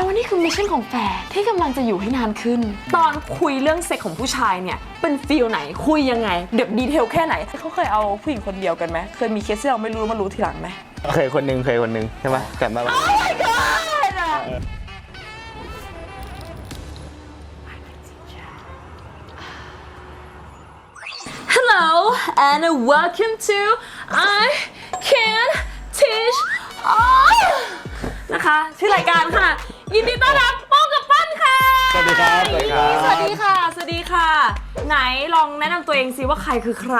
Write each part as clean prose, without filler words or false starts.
ว่านี่คือมิชชั่นของแฟนที่กำลังจะอยู่ให้นานขึ้นตอนคุยเรื่องเซ็กของผู้ชายเนี่ยเป็นฟีลไหนคุยยังไงเดี๋ยวดีเทลแค่ไหนเขาเคยเอาผู้หญิงคนเดียวกันไหมเคยมีเคสที่เราไม่รู้มารู้ทีหลังไหมเคยคนนึงใช่ไหมแต่มา Oh my god Hello and welcome to I Can Teach All นะคะชื่อรายการค่ะยินดีต้อนรับโป้งกับปั้นค่ะสวัสดีครับ สวัสดีค่ะไหนลองแนะนำตัวเองสิว่าใครคือใคร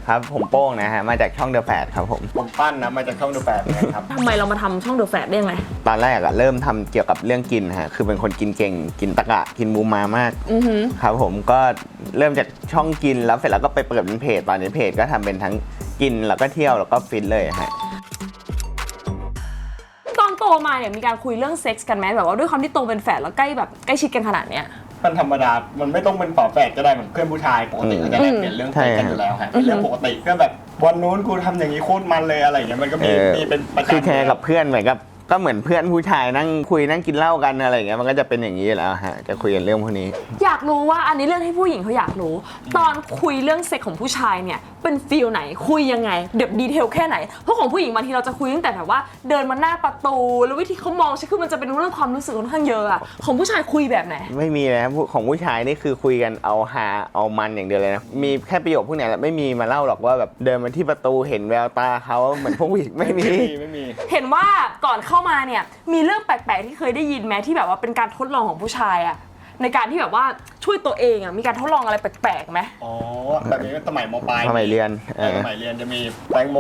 ครับผมโป้งนะฮะมาจากช่องเดอะแฟดครับผมปั้นนะมาจากช่องเดอะแฟดนะครับทำไมเรามาทำช่องเดอะแฟดได้ยังไงตอนแรกอะเริ่มทำเกี่ยวกับเรื่องกินฮะคือเป็นคนกินเก่งกินตะกะกินมูมามากครับผมก็เริ่มจากช่องกินแล้วเสร็จแล้วก็ไปเปิดเป็นเพจตอนนี้เพจก็ทำเป็นทั้งกินแล้วก็เที่ยวแล้วก็ฟิตเลยฮะตอนโตมาเนี่ยมีการคุยเรื่องเซ็กส์กันไหมแบบว่าด้วยความที่โตเป็นแฝดแล้วใกล้ชิดกันขนาดเนี้ยมันธรรมดามันไม่ต้องเป็นฝาแฝดก็ได้เหมือนเพื่อนผู้ชายปกติเขาจะได้เปลี่ยนเรื่องคุยกันอยู่แล้วฮะเป็นเรื่องปกติก็แบบวันนู้นกูทำอย่างนี้โคตรมันเลยอะไรอย่างเงี้ยมันก็มีเป็นประจำคือแชร์กับเพื่อนเหมือนกับก็เหมือนเพื่อนผู้ชายนั่งคุยนั่งกินเหล้ากันอะไรอย่างเงี้ยมันก็จะเป็นอย่างนี้แล้วฮะจะคุยกันเรื่องพวกนี้อยากรู้ว่าอันนี้เรื่องที่ผู้หญิงเขาอยากรู้ตอนคุยเรื่องเซ็กของผู้ชายเนี่ยเป็นฟีลไหนคุยยังไงเดี๋ยวดีเทลแค่ไหนเพราะของผู้หญิงบางทีเราจะคุยตั้งแต่แบบว่าเดินมาหน้าประตูแล้ววิธีเขามองใช่คือมันจะเป็นเรื่องความรู้สึกค่อนข้างเยอะอะของผู้ชายคุยแบบไหนไม่มีนะของผู้ชายนี่คือคุยกันเอาฮาเอามันอย่างเดียวเลยนะมีแค่ประโยคพวกนี้แหละไม่มีมาเล่าหรอกว่าแบบเดินมาที่ประตูเห็นแววตาเขาเหมือนพวกผู้หญิงไม่มีเห็นว่าก่อนเข้ามาเนี่ยมีเรื่องแปลกๆที่เคยได้ยินไหมที่แบบว่าเป็นการทดลองของผู้ชายอะในการที่แบบว่าช่วยตัวเองอะมีการทดลองอะไรแปลกๆไหมอ๋อแบบนี้สมัยม.ปลายสมัยเรียนจะมีแตงโม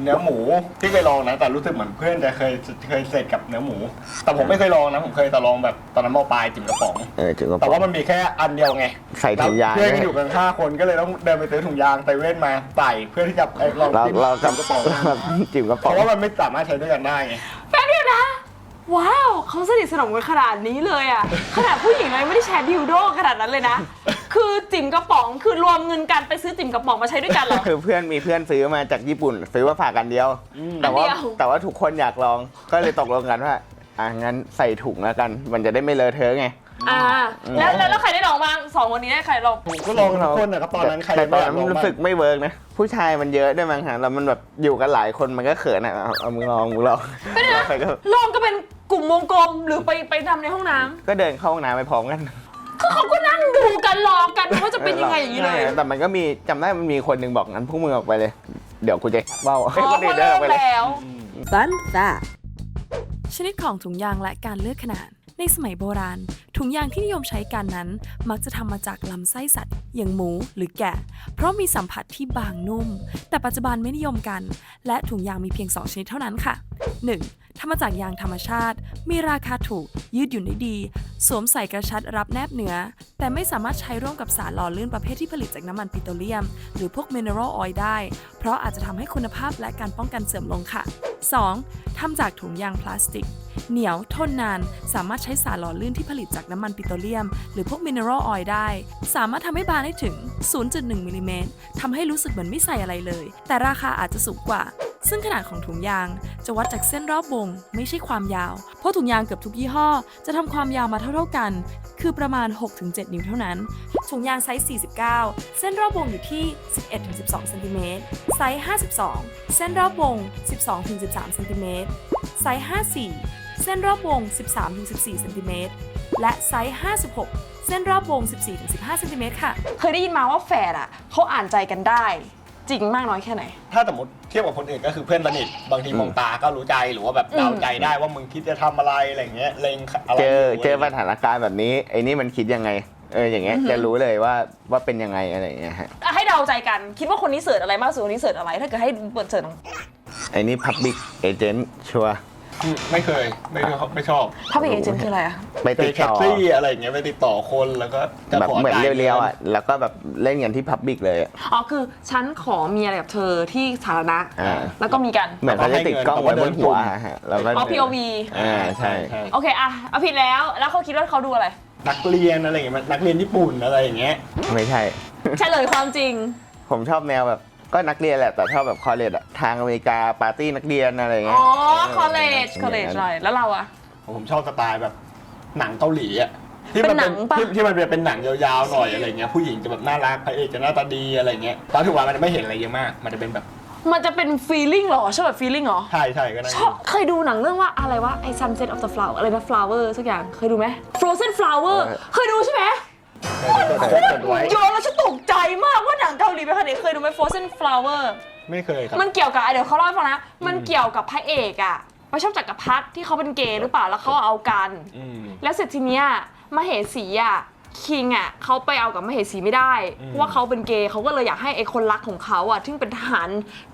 เนื้อหมูที่เคยลองนะแต่รู้สึกเหมือนเพื่อนจะเคยเสร็จกับเนื้อหมูแต่ผมไม่เคยลองนะผมเคยแต่ลองแบบตอนนั้นม.ปลายจิ๋มกระป๋องแต่ว่ามันมีแค่อันเดียวไงใส่ถุงยางเพื่อนอยู่กัน5 คนก็เลยต้องเดินไปซื้อถุงยางไตเว่นมาใส่เพื่อที่จะลองจิ้มกระป๋องจิ๋มกระป๋องเพราะว่ามันไม่สามารถใช้ด้วยกันได้ไงแป๊บเดียวนะว้าวเขาสนิทสนมกันขนาดนี้เลยอะขนาดผู้หญิงเลยไม่ได้แชร์ดิวโดขนาดนั้นเลยนะคือจิ๋มกระป๋องคือรวมเงินกันไปซื้อจิ๋มกระป๋องมาใช้ด้วยกันเหรอคือเพื่อนซื้อมาจากญี่ปุ่นซื้อมาฝากกันเดียวแต่ว่าทุกคนอยากลองก็เลยตกลงกันว่างั้นใส่ถุงแล้วกันมันจะได้ไม่เลอะเทอะไงแล้วใครได้ลองบ้าง2คนนี้ได้ใครลองผมก็ลองทุกคนนะครับตอนนั้นใครแต่ตอนนั้นรู้สึกไม่เวิร์กนะผู้ชายมันเยอะด้วยมั้งฮะแล้วมันแบบอยู่กันหลายคนมันก็เขินอ่ะเอามือลองไม่ได้นะลองก็เป็นกลุ่มวงกลมหรือไปทำในห้องน้ำก็เดินเข้าห้องน้ำไปพร้อมกันคือเขาก็นั่งดูกันรอกันว่าจะเป็นยังไงอย่างนี้เลยแต่มันก็มีจำได้มันมีคนหนึ่งบอกงั้นพวกมึงออกไปเลยเดี๋ยวกูจะเบ้าคนอื่นเดินออกไปแล้ว Fun fact ชนิดของถุงยางและการเลือกขนาดในสมัยโบราณถุงยางที่นิยมใช้กันนั้นมักจะทำมาจากลำไส้สัตว์อย่างหมูหรือแกะเพราะมีสัมผัสที่บางนุ่มแต่ปัจจุบันไม่นิยมกันและถุงยางมีเพียง2ชนิดเท่านั้นค่ะ 1. ทำมาจากยางธรรมชาติมีราคาถูกยืดหยุ่นได้ดีสวมใส่กระชัดรับแนบเนื้อแต่ไม่สามารถใช้ร่วมกับสารหล่อลื่นประเภทที่ผลิตจากน้ำมันปิโตรเลียมหรือพวกมิเนอรัลออยล์ได้เพราะอาจจะทำให้คุณภาพและการป้องกันเสื่อมลงค่ะ 2. ทำจากถุงยางพลาสติกเหนียวทนนานสามารถใช้สารหล่อลื่นที่ผลิตจากน้ำมันปิโตรเลียมหรือพวกมิเนอรัลออยล์ได้สามารถทำให้บางได้ถึง 0.1 มิลลิเมตรทำให้รู้สึกเหมือนไม่ใส่อะไรเลยแต่ราคาอาจจะสูงกว่าซึ่งขนาดของถุงยางจะวัดจากเส้นรอบวงไม่ใช่ความยาวเพราะถุงยางเกือบทุกยี่ห้อจะทำความยาวมาเท่ากันคือประมาณ 6-7 นิ้วเท่านั้นถุงยางไซส์49เส้นรอบวงอยู่ที่ 11-12 เซนติเมตรไซส์52เส้นรอบวง 12-13 เซนติเมตรไซส์54เส้นรอบวง 13-14 เซนติเมตรและไซส์56เส้นรอบวง 14-15 เซนติเมตรค่ะเคยได้ยินมาว่าแฝดเขาอ่านใจกันได้จริงมากน้อยแค่ไหนถ้าสมมติเทียบกับคนอื่นก็คือเพื่อนสนิทบางทีมองตาก็รู้ใจหรือว่าแบบเดาใจได้ว่ามึงคิดจะทำอะไรอะไรเงี้ยเล็งอะไรเจอสถานการณ์แบบนี้ไอ้นี่มันคิดยังไงอย่างเงี้ยจะรู้เลยว่าเป็นยังไงอะไรอย่างเงี้ยฮะให้เดาใจกันคิดว่าคนนี้เสิร์ชอะไรมากสุดคนนี้เสิร์ชอะไรถ้าเกิดให้เปิดเสิร์ชไอ้นี่ Public Agent ชัวร์ไม่เคยไม่ชอบ Public Agent คืออะไรอะไปติดต่ออะไรอย่างเงี้ยไปติดต่อคนแล้วก็แบบเหมือนเรียวๆแล้วก็แบบเล่นกันที่ Public เลยคือฉันขอมีอะไรกับเธอที่สาธารณะแล้วก็มีกันเหมือนเขาจะติดกล้องไว้บนหัวแล้วก็POV ใช่โอเคเอาผิดแล้วเขาคิดว่าเขาดูอะไรนักเรียนอะไรอย่างเงี้ยนักเรียนญี่ปุ่นอะไรอย่างเงี้ยไม่ใช่เฉลยความจริงผมชอบแนวแบบก็นักเรียนแหละแต่ชอบแบบคอลเลจทางอเมริกาปาร์ตี้นักเรียนอะไรเงี้ยคอลเลจใช่แล้วเราผมชอบสไตล์แบบ หนังเกาหลีอ่ะที่มันที่มันเป็นหนังยาวๆหน่อยอะไรเงี้ยผู้หญิงจะแบบน่ารักพระเอกจะหน้าตาดีอะไรเงี้ยตอนถูกว่ามันจะไม่เห็นอะไรเยอะมากมันจะเป็นแบบ มันจะเป็น feeling หรอชอบแบบ feeling หรอ ใช่ก็ได้ ชอบเคยดูหนังเรื่องว่าอะไรวะไอ้ Sunset of the Flower อะไรนะ flower สักอย่างเคยดูไหม Frozen flower เคยดูใช่ไหมโยนแล้วฉันตกใจมากว่าหนังเกาหลีเป็นขนาดนี้เคยดูไหม Frozen flower ไม่เคยครับมันเกี่ยวกับเดี๋ยวเขาเล่าให้ฟังนะมันเกี่ยวกับพระเอกอะไปชอบจักรพรรดิที่เขาเป็นเกย์หรือเปล่าแล้วเขาเอากันแล้วเสร็จทีเนี้ยมเหสีอะคิงอ่ะเขาไปเอากับมเหสีไม่ได้เพราะว่าเขาเป็นเกย์เขาก็เลยอยากให้ไอ้คนรักของเขาอ่ะซึ่งเป็นทหาร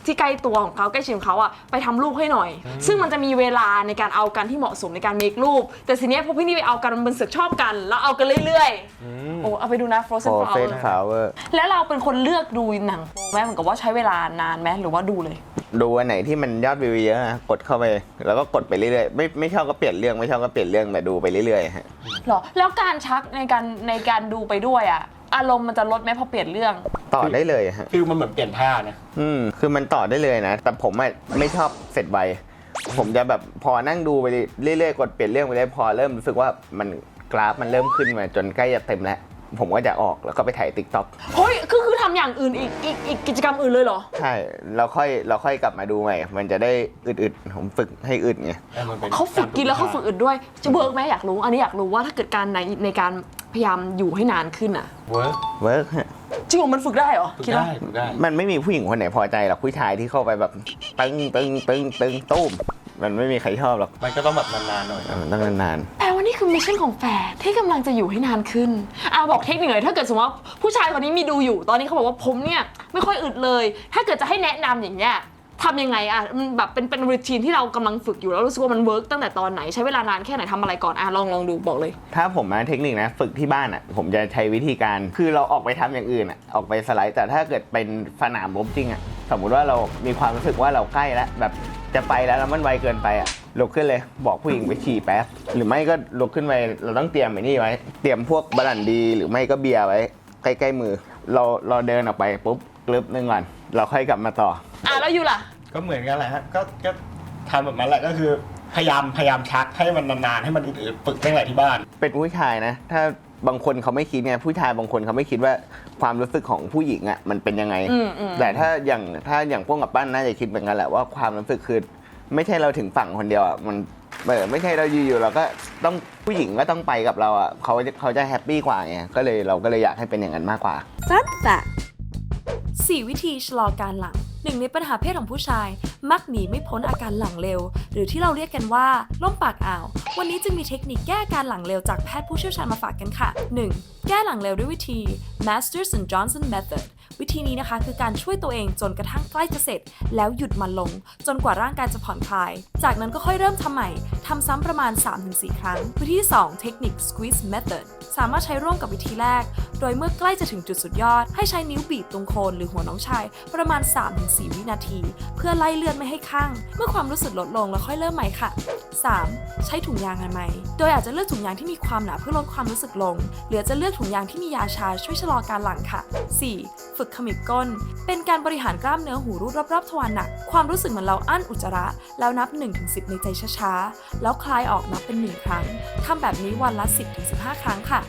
ที่ใกล้ตัวของเขาใกล้ชิดของเขาอ่ะไปทำลูกให้หน่อยซึ่งมันจะมีเวลาในการเอากันที่เหมาะสมในการเมคลูกแต่ทีเนี้ยพอพี่นี่ไปเอากันมันเสือกชอบกันแล้วเอากันเรื่อยๆโอ้เอาไปดูนะ Frozen Flower แล้วเราเป็นคนเลือกดูหนังแม่เหมือนกับว่าใช้เวลานานไหมหรือว่าดูเลยดูอันไหนที่มันยอดวิวเยอะกดเข้าไปแล้วก็กดไปเรื่อยๆไม่ชอบก็เปลี่ยนเรื่องไม่ชอบก็เปลี่ยนเรื่องแต่ดูไปเรื่อยๆฮะหรอแล้วการชักในการดูไปด้วยอ่ะอารมณ์มันจะลดไหมพอเปลี่ยนเรื่องต่อได้เลยฮะคือมันเหมือนเปลี่ยนท่านะคือมันต่อได้เลยนะแต่ผมไม่ชอบเสร็จไวผมจะแบบพอนั่งดูไปเรื่อยๆกดเปลี่ยนเรื่องไปเรื่อยพอเริ่มรู้สึกว่ามันกราฟมันเริ่มขึ้นมาจนใกล้จะเต็มแล้วผมก็จะออกแล้วก็ไปถ่าย TikTok เฮ้ยคือทำอย่างอื่นอีกกิจกรรมอื่นเลยเหรอใช่เราค่อยกลับมาดูใหม่มันจะได้อึดๆผมฝึกให้อึดไงเขาฝึกกินแล้วเขาฝึกอึดด้วยจะเวิร์กไหมอยากรู้อันนี้อยากรู้ว่าถ้าเกิดการในการพยายามอยู่ให้นานขึ้นอ่ะเวิร์กฮะจริงเหรอมันฝึกได้เหรอฝึกได้มันไม่มีผู้หญิงคนไหนพอใจหรอกผู้ชายที่เข้าไปแบบตึงตุ้มมันไม่มีใครชอบหรอกมันก็ต้องแบบนานๆหน่อยต้องนานๆแต่ว่านี่คือมิชชั่นของแฟนที่กำลังจะอยู่ให้นานขึ้นบอกเทคนิคหน่อยถ้าเกิดสมมติว่าผู้ชายคนนี้มีดูอยู่ตอนนี้เขาบอกว่าผมเนี่ยไม่ค่อยอึดเลยถ้าเกิดจะให้แนะนำอย่างเงี้ยทำยังไงมันแบบเป็นรูทีนที่เรากำลังฝึกอยู่แล้วรู้สึกว่ามันเวิร์กตั้งแต่ตอนไหนใช้เวลานานแค่ไหนทำอะไรก่อนลองดูบอกเลยถ้าผมมาเทคนิคนะฝึกที่บ้านผมจะใช้วิธีการคือเราออกไปทำอย่างอื่นออกไปสไลด์แต่ถ้าเกิดเป็นสนามรบจริงสมมุติว่าเรามีความรู้สึกว่าเราใกล้แล้วแบบจะไปแล้วมันไวเกินไปลุกขึ้นเลยบอกผู้หญิงไปฉี่แป๊บหรือไม่ก็ลุกขึ้นไปเราต้องเตรียมไอ้นี่ไว้เตรียมพวกบรันดีหรือไม่ก็เบียร์ไว้ใกล้ๆมือเราเดินออกไปปุ๊บกลึบนึงก่อนเราค่อยกลับมาต่อแล้วอยู่ล่ะก็เหมือนกันแหละฮะก็ทำแบบนั้นแหละก็คือพยายามชักให้มันนานๆให้มันอึดๆฝึกตั้งแต่ที่บ้านเป็นผู้ชายนะถ้าบางคนเขาไม่คิดไงผู้ชายบางคนเขาไม่คิดว่าความรู้สึกของผู้หญิงมันเป็นยังไงแต่ถ้าอย่างพวกกับปั้นน่าจะคิดเหมือนกันแหละว่าความรู้สึกคือไม่ใช่เราถึงฝั่งคนเดียวมันไม่ใช่เราอยู่ๆเราก็ต้องผู้หญิงก็ต้องไปกับเราเขาจะแฮปปี้กว่าไงเราก็เลยอยากให้เป็นอย่างนั้นมากกว่า4 วิธีชะลอการหลังหนึ่งในปัญหาเพศของผู้ชายมักหนีไม่พ้นอาการหลังเร็วหรือที่เราเรียกกันว่าล่มปากอ่าววันนี้จึงมีเทคนิคแก้อาการหลังเร็วจากแพทย์ผู้เชี่ยวชาญมาฝากกันค่ะ 1. แก้หลังเร็วด้วยวิธี Masters and Johnson Method วิธีนี้นะคะคือการช่วยตัวเองจนกระทั่งใกล้จะเสร็จแล้วหยุดมันลงจนกว่าร่างกายจะผ่อนคลายจากนั้นก็ค่อยเริ่มทำใหม่ทำซ้ำประมาณ 3-4 ครั้งวิธีที่ 2 เทคนิค Squeeze Method สามารถใช้ร่วมกับวิธีแรกโดยเมื่อใกล้จะถึงจุดสุดยอดให้ใช้นิ้วบีบตรงโคนหรือหัวน้องชายประมาณ 3-4 วินาทีเพื่อไล่เลือดไม่ให้ข้างเมื่อความรู้สึกลดลงแล้วค่อยเริ่มใหม่ค่ะ 3. ใช้ถุงยางอนามัยโดยอาจจะเลือกถุงยางที่มีความหนาเพื่อลดความรู้สึกลงหรือจะเลือกถุงยางที่มียาชาช่วยชะลอการหลั่งค่ะ 4. ฝึกขมิบก้นเป็นการบริหารกล้ามเนื้อหูรูดรอบๆทวารหนักความรู้สึกเหมือนเราอั้นอุจจาระแล้วนับ 1-10 ในใจช้าๆแล้วคลายออกนับเป็น1ครั้งทำแบบนี้วันละ 10-15 ครั้งค่ะ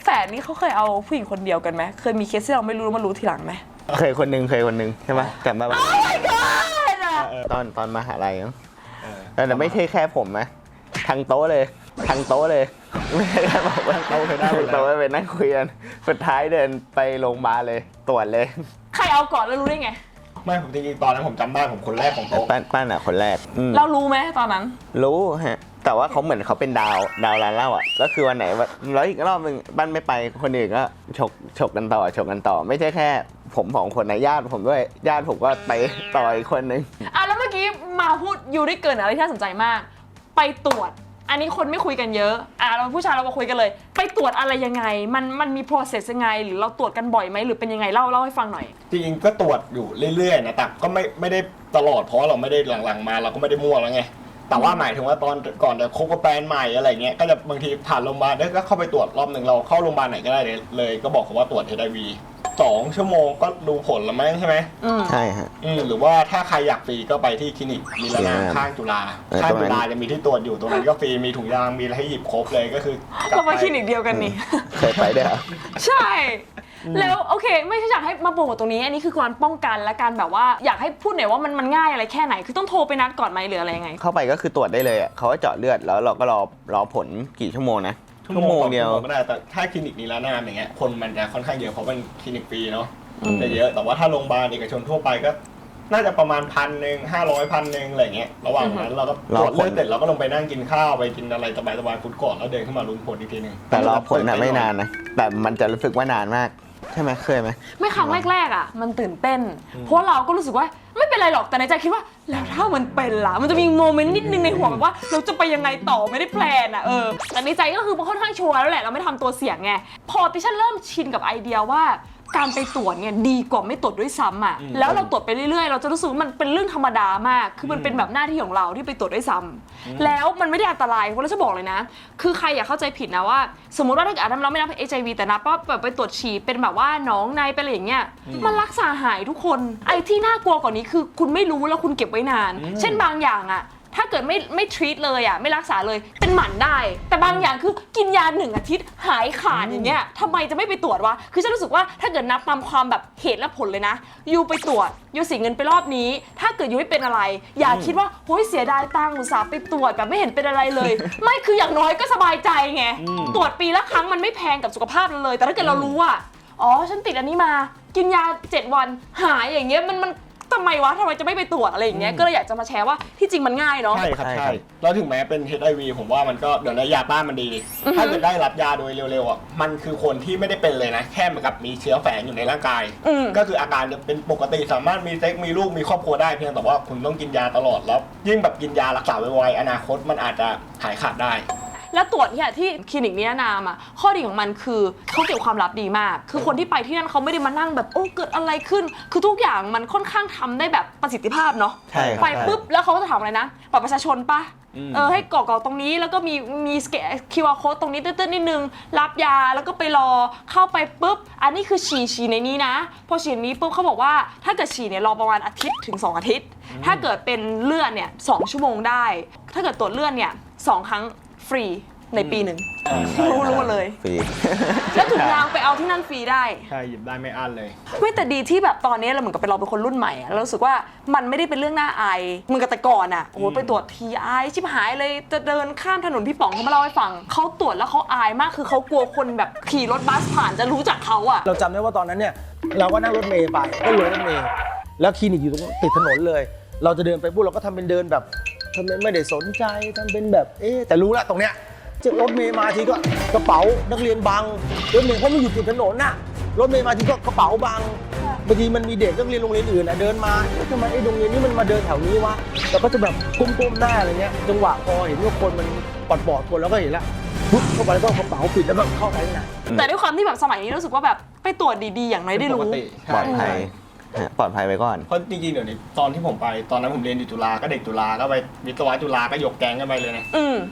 แฝดนี่เขาเคยเอาผู้หญิงคนเดียวกันไหมเคยมีเคสที่เราไม่รู้มารู้ทีหลังไหมเคยคนนึงใช่ไหมจำได้ไหมตอนมหาลัยแต่ไม่ใช่แค่ผมนะทั้งโต๊ะเลยไม่ใช่แค่บอกว่าโต๊ะไปนั่งไปนั่งคุยกันสุดท้ายเดินไปโรงพยาบาลเลยตรวจเลยใครเอาก่อนแล้วรู้ได้ไงไม่ผมจริงๆตอนนั้นผมจำได้ผมคนแรกของโต๊ะป้านคนแรกเรารู้ไหมตอนนั้นรู้ฮะแต่ว่าเขาเหมือนเขาเป็นดาวร้านเหล้าก็คือวันไหนแล้วอีกรอบนึงบ้านไม่ไปคนอื่นก็ฉกกันต่อไม่ใช่แค่ผม2 คนนะญาติผมด้วยญาติผมก็ไปต่ออีกคนนึงแล้วเมื่อกี้มาพูดอยู่ได้เกินอะไรที่น่าสนใจมากไปตรวจอันนี้คนไม่คุยกันเยอะเราผู้ชายเรามาคุยกันเลยไปตรวจอะไรยังไงมันมี process ยังไงหรือเราตรวจกันบ่อยไหมหรือเป็นยังไงเล่าให้ฟังหน่อยจริงๆก็ตรวจอยู่เรื่อยๆนะแต่ก็ไม่ได้ตลอดเพราะเราไม่ได้หลังๆมาเราก็ไม่ได้มั่วแล้วไงแต่ว่าหมายถึงว่าตอนก่อนจะคบกับแฟนใหม่อะไรเงี้ยก็จะบางทีผ่านโรงพยาบาลก็เข้าไปตรวจรอบหนึ่งเราเข้าโรงพยาบาลไหนก็ได้เลยก็บอกเขาว่าตรวจ HIV 2 ชั่วโมงก็ดูผลแล้วมั้งใช่ไหม ใช่ฮะ หรือว่าถ้าใครอยากฟรีก็ไปที่คลินิกมีระนาข้างจุฬาข้างจุฬาจะมีที่ตรวจอยู่ตรงนั้นก็ฟรีมีถุงยางมีอะไรให้หยิบครบเลยก็คือ เราไปคลินิกเดียวกันนี่ เคยไปด้วยเหรอ ใช่ แล้วโอเค ไม่ใช่อยากให้มาโปรโมทตรงนี้ อันนี้คือการป้องกันและการแบบว่าอยากให้พูดหน่อยว่ามันง่ายอะไรแค่ไหน คือต้องโทรไปนัดก่อนไหมหรืออะไรยังไง เข้าไปก็คือตรวจได้เลยอ่ะเขาก็เจาะเลือดแล้วเราก็รอผลกี่ชั่วโมงนะชั่วโมงเดียว ก็ได้แต่ถ้าคลินิกนี้แล้วนามอย่างเงี้ยคนมันจะค่อนข้างเยอะเพราะเป็นคลินิกฟรีเนาะจะเยอะแต่ว่าถ้าโรงพยาบาลเอกชนทั่วไปก็น่าจะประมาณ1,100 500 1,000อะไรเงี้ยระหว่างนั้นเราก็ตรวจเลือดเสร็จเราก็ลงไปนั่งกินข้าวไปกินอะไรสบายๆฟุตก่อนแล้วเดินขึ้นมาลุ้นผลอีกทีนึง แต่รอผลน่ะไม่นานนะแต่มันจะรู้สึกว่านานมากใช่ไหมเคยไหม ไม่ครั้งแรกๆอ่ะมันตื่นเต้น เพราะเราก็รู้สึกว่าไม่เป็นไรหรอกแต่ในใจคิดว่าแล้วถ้ามันเป็นล่ะมันจะมีโมเมนต์นิดนึงในหัวแบบว่าเราจะไปยังไงต่อไม่ได้แพลนอ่ะแต่ในใจก็คือค่อนข้างชัวร์แล้วแหละเราไม่ทำตัวเสี่ยงไงพอติฉันเริ่มชินกับไอเดียว่าการไปตรวจเนี่ยดีกว่าไม่ตรวจด้วยซ้ำอ่ะแล้วเราตรวจไปเรื่อยๆเราจะรู้สึกว่ามันเป็นเรื่องธรรมดามากคือมันเป็นแบบหน้าที่ของเราที่ไปตรวจด้วยซ้ำแล้วมันไม่ได้อันตรายเพราะเราจะบอกเลยนะคือใครอย่าเข้าใจผิดนะว่าสมมติว่าถ้าเกิดเราไม่นับ HIV แต่นับว่าแบบไปตรวจฉี่เป็นแบบว่าหนองในเป็นอะไรอย่างเงี้ยมันรักษาหายทุกคนไอ้ที่น่ากลัวกว่านี้คือคุณไม่รู้แล้วคุณเก็บไว้นานเช่นบางอย่างอ่ะถ้าเกิดไม่ทรีตเลยอ่ะไม่รักษาเลยเป็นหมันได้แต่บางอย่างคือกินยา1 อาทิตย์หายขาดอย่างเงี้ยทำไมจะไม่ไปตรวจวะคือฉันรู้สึกว่าถ้าเกิดนับตามความแบบเหตุและผลเลยนะยูไปตรวจยูเสียเงินไปรอบนี้ถ้าเกิดยูไม่เป็นอะไรอย่าคิดว่าโอ้ยเสียดายตังค์อุตส่าห์ไปตรวจแบบไม่เห็นเป็นอะไรเลย ไม่คืออย่างน้อยก็สบายใจไงตรวจปีละครั้งมันไม่แพงกับสุขภาพเลยแต่ถ้าเกิดเรารู้ว่าอ๋อฉันติดอันนี้มากินยา7 วันหายอย่างเงี้ยมันทำไมจะไม่ไปตรวจอะไรอย่างเงี้ยก็เลยอยากจะมาแชร์ว่าที่จริงมันง่ายเนาะใช่ครับใช่แล้วถึงแม้เป็น HIV ผมว่ามันก็เดี๋ยวนี้ยาต้านมันดีถ้าเกิดได้รับยาโดยเร็วๆอ่ะมันคือคนที่ไม่ได้เป็นเลยนะแค่เหมือนกับมีเชื้อแฝงอยู่ในร่างกายก็คืออาการจะเป็นปกติสามารถมีเซ็กมีลูกมีครอบครัวได้เพียงแต่ว่าคุณต้องกินยาตลอดแล้วยิ่งแบบกินยารักษาไวๆอนาคตมันอาจจะหายขาดได้แล้วตรวจเนี่ยที่คลินิกนี้แนะนำอ่ะข้อดีของมันคือเขาเก็บความลับดีมากคือคนที่ไปที่นั่นเขาไม่ได้มานั่งแบบโอ้เกิดอะไรขึ้นคือทุกอย่างมันค่อนข้างทำได้แบบประสิทธิภาพเนาะไปปุ๊บแล้วเขาก็จะถามอะไรนะบัตรประชาชนปะให้กรอกตรงนี้แล้วก็มีสแกน QR code ตรงนี้ตื้นๆนิดนึงรับยาแล้วก็ไปรอเข้าไปปุ๊บอันนี้คือฉี่ในนี้นะพอฉี่นี้ปุ๊บเขาบอกว่าถ้าเกิดฉี่เนี่ยรอประมาณ1 อาทิตย์ถึง 2 อาทิตย์ถ้าเกิดเป็นเลือดเนี่ย2 ชั่วโมงได้ถ้าเกิดตรวจเลือดเนี่ย2 ครั้งฟรีในปีหนึ่งรู้เลยฟรีแล้วถุงยางไปเอาที่นั่นฟรีได้ใช่หยิบได้ไม่อั้นเลยไม่แต่ดีที่แบบตอนนี้เราเหมือนกับเราเป็นคนรุ่นใหม่เรารู้สึกว่ามันไม่ได้เป็นเรื่องน่าอายเหมือนกับแต่ก่อนอ่ะโอ้โหไปตรวจทีอายชิบหายเลยจะเดินข้ามถนนพี่ป๋องเขามาเล่าให้ฟังเขาตรวจแล้วเขาอายมากคือเขากลัวคนแบบขี่รถบัสผ่านจะรู้จักเขาอ่ะเราจำได้ว่าตอนนั้นเนี่ยเราก็นั่งรถเมล์ไปก็ลงรถเมล์แล้วคลินิกอยู่ตรงติดถนนเลยเราจะเดินไปปุ๊บเราก็ทำเป็นเดินแบบทำเป็นไม่ได้สนใจทำเป็นแบบแต่รู้ละตรงเนี้ยจะรถเมล์มาทีก็กระเป๋านักเรียนบังรถเมล์เพราะมันอยู่ติดถนนน่ะรถเมล์มาทีก็กระเป๋าบังบางทีมันมีเด็กนักเรียนโรงเรียนอื่นเดินมาทำไมโรงเรียนนี้มันมาเดินแถวนี้วะเราก็จะแบบก้มๆหน้าอะไรเงี้ยจังหวะพอเห็นว่าคนมันปอดคนแล้วก็เห็นละปุ๊บเข้าไปแล้วก็กระเป๋าปิดแล้วก็เข้าไปข้างในแต่ด้วยความที่แบบสมัยนี้รู้สึกว่าแบบไปตรวจดีๆอย่างน้อยได้รู้ปลอดภัยไว้ก่อนเพราะจริงๆเดี๋ยวนี้ตอนที่ผมไปตอนนั้นผมเรียนอยู่จุฬาก็เด็กจุฬาก็ไปวิศวะจุฬาก็ยกแก๊งกันไปเลยนะ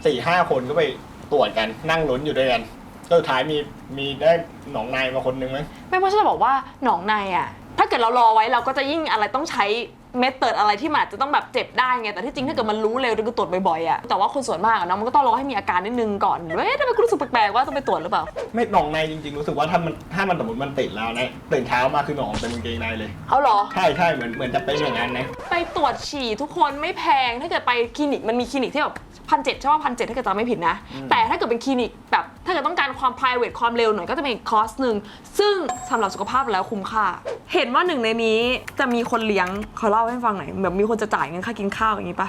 4-5 คนก็ไปตรวจกันนั่งลุ้นอยู่ด้วยกันสุดท้ายมีได้หนองในมาคนนึงไหมไม่เพราะฉันจะบอกว่าหนองในอ่ะถ้าเกิดเรารอไว้เราก็จะยิ่งอะไรต้องใช้เมธอดอะไรที่มันอาจจะต้องแบบเจ็บได้ไงแต่ที่จริงถ้าเกิดมันรู้เร็วก็ตรวจบ่อยๆอ่ะแต่ว่าคนส่วนมากนะมันก็ต้องรอให้มีอาการนิดนึงก่อนทำไมคุณรู้สึกแปลกๆว่าต้องไปตรวจหรือเปล่าไม่หนองในจริงๆรู้สึกว่าถ้ามันสมมติมันติดแล้วนะตื่นเช้ามาคือหนองเป็นกางเกงในเลยเอาเหรอใช่เหมือนจะเป็นอย่างนั้นนะไปตรวจฉี่ทุกคนไม่แพงถ้าเกิดไปคลินิกมันมีคลินิกที่แบบ1,700ใช่ป่ะ1,700ถ้าเกิดจำไม่ผิดนะแต่ถ้าเกิดเป็นคลินิกแบบถ้าเกิดต้องการความ private ความเร็วหน่อยก็จะเป็นอีกคอร์สนึงซึ่งสำหรับสุขภาพแล้วคุ้มค่าเห็นว่าหนึ่งในนี้จะมีคนเลี้ยงเขาเล่าให้ฟังหน่อยแบบมีคนจะจ่ายเงินค่ากินข้าวอย่างนี้ป่ะ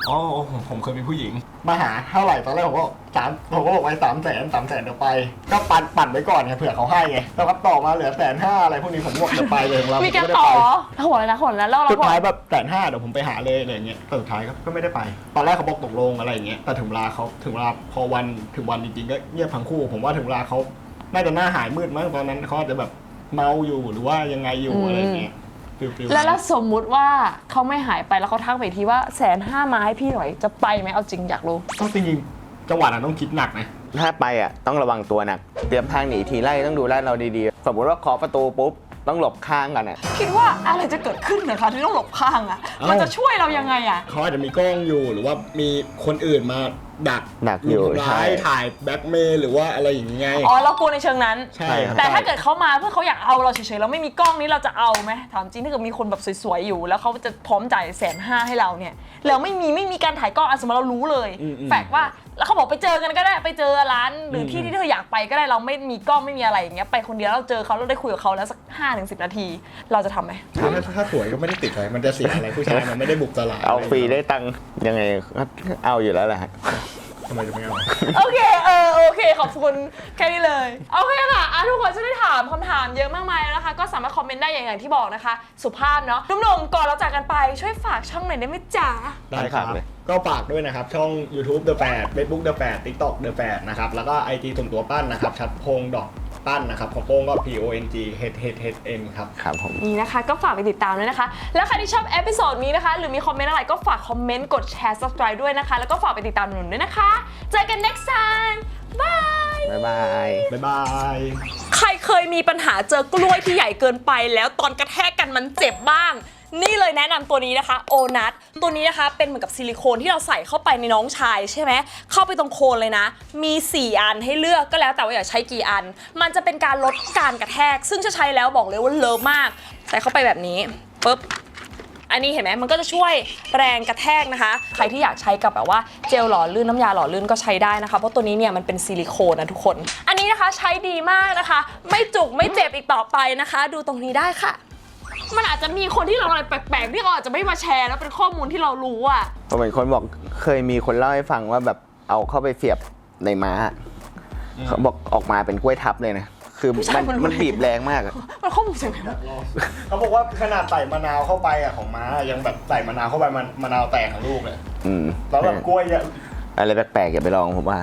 อ๋อผมเคยมีผู้หญิงมาหาเท่าไหร่ตอนแรกผมก็บอกไว้300,000เดี๋ยวไปก็ปั่นไว้ก่อนไงเผื่อเขาให้ไงแล้วก็ต่อมาเหลือ150,000อะไรพวกนี้ผมบอกจะไปเลยเรามีการต่อเขาบอกเลยนะคนแล้วเราสุดท้ายแบบ150,000เดี๋ยวผมไปหาเลยอะไรเงี้ยสุดท้ายก็ไม่ได้ไปตอนแรกเขาบอกตกลงอะไรอย่างเงี้ยแต่ถึงเวลาพอวันถึงวันจริงๆก็เงียบทั้งคู่ผมว่าถึงเวลาเขาน่าจะหน้าหายมืดมั้งตอนนั้นเขาอาจจะแบบเมาอยู่หรือว่ายังไงอยู่อะไรเงี้ยแล้วสมมุติว่าเขาไม่หายไปแล้วเขาทักไปทีว่า150,000มาให้พี่หน่อยจะไปไหมเอาจริงอยากรู้ต้องจริงจังหวะนั้นต้องคิดหนักนะถ้าไปต้องระวังตัวหนักเตรียมทางหนีทีไล่ต้องดูลาดเราดีๆสมมติว่าเคาะประตูปุ๊บ ต้องหลบข้างกันอ่ะ คิดว่าอะไรจะเกิดขึ้นเหรอคะที่ต้องหลบข้างอ่ะ มันจะช่วยเรายังไงอ่ะ เขาอาจจะมีกล้องอยู่หรือว่ามีคนอื่นมาดัก อยู่ ทำร้าย ใช่ ถ่ายแบ็กเมย์หรือว่าอะไรอย่างเงี้ย อ๋อเรากลัวในเชิงนั้น ใช่ครับ แต่ถ้าเกิดเขามาเพื่อเขาอยากเอาเราเฉยๆเราไม่มีกล้องนี้เราจะเอาไหมถามจริงถ้าเกิดมีคนแบบสวยๆอยู่ แล้วเขาจะพร้อมจ่าย150,000ให้เราเนี่ยเราไม่มีการถ่ายกล้องสมมติเรารู้เลยแฝกว่าแล้วเขาบอกไปเจอกันก็ได้ไปเจอร้านหรือที่ที่เธออยากไปก็ได้เราไม่มีกล้องไม่มีอะไรอย่างเงี้ยไปคนเดียวเราเจอเขาเราได้คุยกับเขาแล้วสัก5-10 นาที เราจะทำไหม ถ้าสวยก็ไม่ได้ติดอะไรมันจะเสียอะไรผู้ชายมันไม่ได้บุกตลาด เอาฟรีได้ตังค์ยังไงก็เอาอยู่แล้วแหละฮะ ทำไมจะไม่เอา โอเคโอเคขอบคุณแค่นี้เลยโอเคค่ะทุกคนจะได้ถามคำถามเยอะมากมายแล้วนะคะก็สามารถคอมเมนต์ได้อย่างที่บอกนะคะสุภาพเนาะหนุ่มๆก่อนเราจากกันไปช่วยฝากช่องหน่อยได้ไหมจ๊ะ ได้ครับก็ฝากด้วยนะครับช่อง YouTube The 8 Facebook The 8 TikTok The 8นะครับแล้วก็ IG ส่วนตัวปั้นนะครับชัดพงษ์ดอกปั้นนะครับของโป้งก็ PONG HN ครับ ครับผม นี่นะคะก็ฝากไปติดตามด้วยนะคะ แล้วใครที่ชอบเอพิโซดนี้นะคะหรือมีคอมเมนต์อะไรก็ฝากคอมเมนต์กดแชร์ subscribe ด้วยนะคะแล้วก็ฝากไปติดตามหนุ่มๆด้วยนะคะเจอกัน next time บาย บ๊ายบาย บ๊ายบาย ใครเคยมีปัญหาเจอกล้วยที่ใหญ่เกินไปแล้วตอนกระแทกกันมันเจ็บบ้าง นี่เลยแนะนำตัวนี้นะคะโอนัทตัวนี้นะคะเป็นเหมือนกับซิลิโคนที่เราใส่เข้าไปในน้องชายใช่ไหมเข้าไปตรงโคนเลยนะมี4อันให้เลือกก็แล้วแต่ว่าอยากใช้กี่อันมันจะเป็นการลดการกระแทกซึ่งจะใช้แล้วบอกเลยว่าเลิฟมากใส่เข้าไปแบบนี้ปุ๊บอันนี้เห็นไหมมันก็จะช่วยแรงกระแทกนะคะใครที่อยากใช้กับแบบว่าเจลหล่อลื่นน้ำยาหล่อลื่นก็ใช้ได้นะคะเพราะตัวนี้เนี่ยมันเป็นซิลิโคนนะทุกคนอันนี้นะคะใช้ดีมากนะคะไม่จุกไม่เจ็บอีกต่อไปนะคะ ดูตรงนี้ได้ค่ะมันอาจจะมีคนที่เราอะไรแปลกๆที่เขาอาจจะไม่มาแชร์แล้วเป็นข้อมูลที่เรารู้อ่ะ ผมเห็นคนบอกเคยมีคนเล่าให้ฟังว่าแบบเอาเข้าไปเสียบในม้าเขาบอกออกมาเป็นกล้วยทับเลยนะคือ ผู้ชายมันรู้ มันบีบแรงมากอะ มันข้อมูลจากไหนวะ เขาบอกว่าขนาดใส่มะนาวเข้าไปอ่ะของม้ายังแบบใส่มะนาวเข้าไปมะนาวแตกของลูกเลย อืม แล้วแบบกล้วยเนี่ย อะไรแปลกๆอย่าไปลองผมว่า